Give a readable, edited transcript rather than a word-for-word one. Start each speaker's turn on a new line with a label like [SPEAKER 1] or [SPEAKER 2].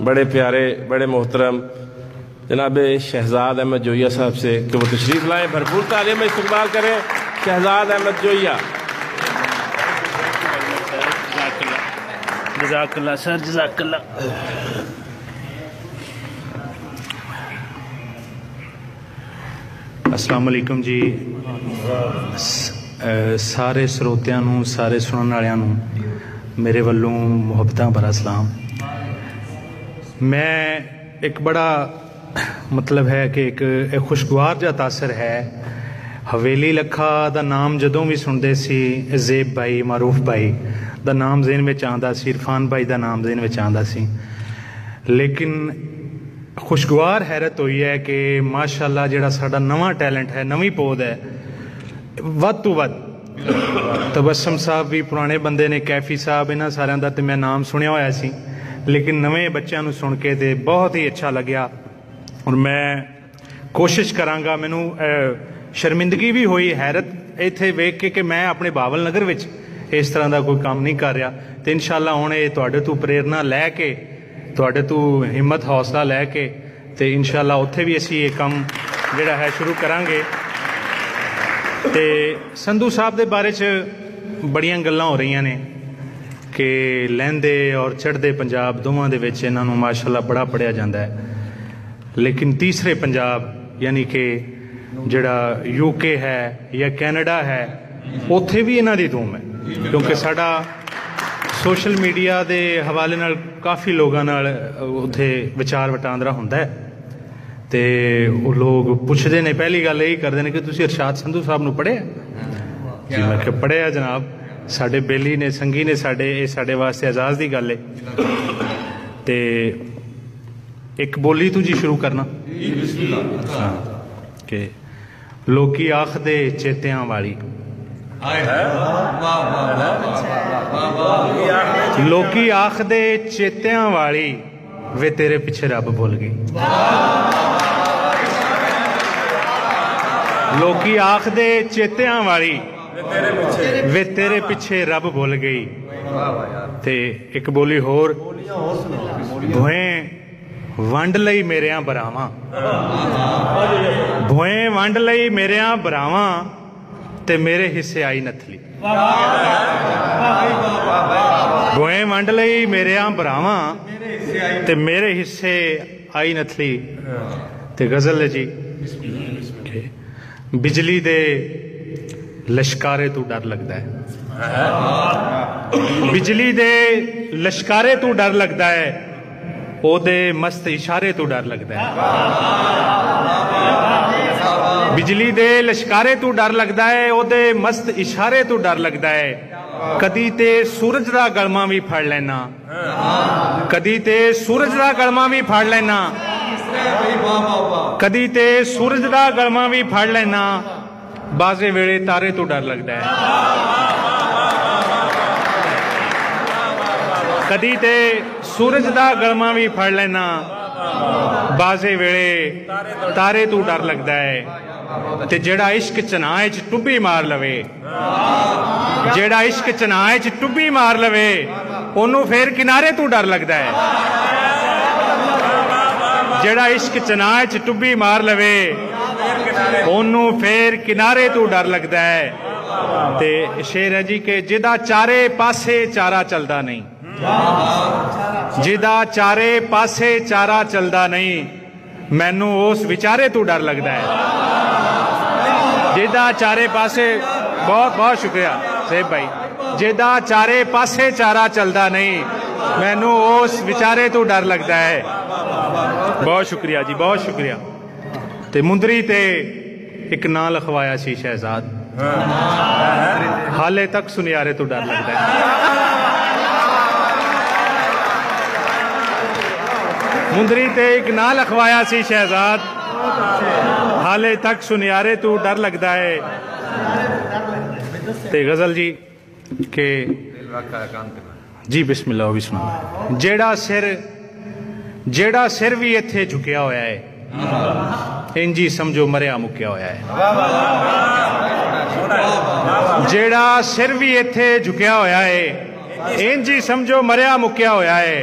[SPEAKER 1] बड़े प्यारे बड़े मोहतरम जनाब शहजाद अहमद जोइया साहब से कि वो तशरीफ़ लाएँ, भरपूर तालियों में इस्तकबाल करें शहजाद अहमद जोइया।
[SPEAKER 2] जज़ाकल्लाह सर, जज़ाकल्लाह। अस्सलाम वालेकुम जी। सारे ਸਰੋਤਿਆਂ ਨੂੰ, ਸਾਰੇ ਸੁਣਨ ਵਾਲਿਆਂ ਨੂੰ मेरे वालों मुहब्बतां भरा सलाम। मैं एक बड़ा मतलब है कि एक खुशगवार जा तासर है। हवेली लखा दा नाम जदों भी सुनते सी, ज़ेब भाई, मारूफ भाई दा नाम ज़हन में आंदा सी, इरफान भाई दा नाम ज़हन में आंदा सी। लेकिन खुशगवार हैरत हुई है कि माशाअल्लाह जिहड़ा साडा नवा टैलेंट है, नवी पौध है, वध तो वध तबस्सुम साहब भी पुराने बंदे ने, कैफी साहब, इन्हां सारियां दा ते मैं नाम सुनिया होया सी, लेकिन नवे बच्चों नूं सुन के ते बहुत ही अच्छा लग्या। और मैं कोशिश करांगा, मैनू शर्मिंदगी भी हुई, हैरत इत्थे वेख के कि मैं अपने बावल नगर विच इस तरह का कोई काम नहीं कर रहा। तो इंशाअल्लाह हुण ये तुहाडे तों प्रेरणा लैके, तुहाडे तों हिम्मत हौसला लैके ते इंशाअल्लाह उत्थे भी असीं ये काम जिहड़ा है शुरू करांगे। तो संधू साहब के बारे च बड़ियां गल्लां हो रही ने कि लहंदे और चढ़ते पंजाब दोवां दे विच इन्हां नूं माशाअल्लाह बड़ा पढ़िया जाता है, लेकिन तीसरे पंजाब यानी कि जिहड़ा यूके है या कैनेडा है, उत्थे भी इन्हां दी धूम है, क्योंकि साडा सोशल मीडिया के हवाले नाल काफ़ी लोगों नाल उत्थे विचार वटांदरा हुंदा है। तो वो लोग पुछते हैं, पहली गल यही करते हैं कि तुसीं इरशाद संधू साहब नूं पढ़िया? जी मैं क्या पढ़िया जनाब, साडे बेली ने, संगी ने, साडे वास्ते एजाज़ की गल है। तो एक बोली तू जी शुरू करना। हाँ कि लोकी आखदे चेतियां वाली, लोकी आखदे चेतियां वाली वे तेरे पिछे रब भुल गई। लोकी आखदे चेतियां वाली वे तेरे पिछे रब भुल गई। ते एक बोली होर, भुएं वंड लई मेरियां बरावां, भुएं वंड लई मेरियां बरावां ते मेरे हिस्से आई नथली। भुएं वंड लई मेरियां बरावां ते मेरे हिस्से आई नथली। ते गजल है जी, बिजली दे लश्कारे तू डर लगता है, बिजली दे लश्कारे तू डर लगता है, ओदे मस्त इशारे तू डर लगता है। बिजली दे लश्कारे तू डर लगता है, ओदे मस्त इशारे तू डर लगता है। कदी ते सूरज दा गलमा भी फड़ लेना, कदी ते सूरज दा गलमा भी फड़ लेना, कदी ते सूरज दा गलमा भी फड़ लेना, बाजे वेले तारे तो डर लगता है। कदी ते सूरज दा गलमा भी फड़ लेना, बाजे वेले तारे तो डर लगता है। ते जेड़ा इश्क चनाए च टुब्बी मार लवे, जेड़ा इश्क चनाए च टुब्बी मार लवे, ओनू फिर किनारे तो डर लगता है। जेड़ा इश्क चनाए च टुब्बी मार लवे, ओनू फिर किनारे तो डर लगता है। ते शेर है जी के जिदा चारे पासे चारा चलदा नहीं, जिदा चारे पासे चारा चलदा नहीं, मैनू उस विचारे तो डर लगता है। जिदा चारे पासे, बहुत बहुत शुक्रिया सेब भाई, जिदा चारे पासे चारा चलदा नहीं, मैनू उस विचारे तो डर लगता है। बहुत शुक्रिया जी, बहुत शुक्रिया। ते मुंदरी ते एक नां लिखवाया सी शहजाद, हाले तक सुनियारे तो डर लगता है। मुंदरी ते एक नां लिखवाया सी शहजाद, हाले तक सुनियारे तो डर लगता है। ते गजल जी के जी बिस्मिल्लाह बिस्मिल्लाह। जेड़ा सिर भी इत्थे झुकिया होया है, इंजी समझो मरिया मुक्या होया है। जेड़ा सिर भी इत्थे झुकिया होया है, इंजी समझो मरिया मुक्या होया है।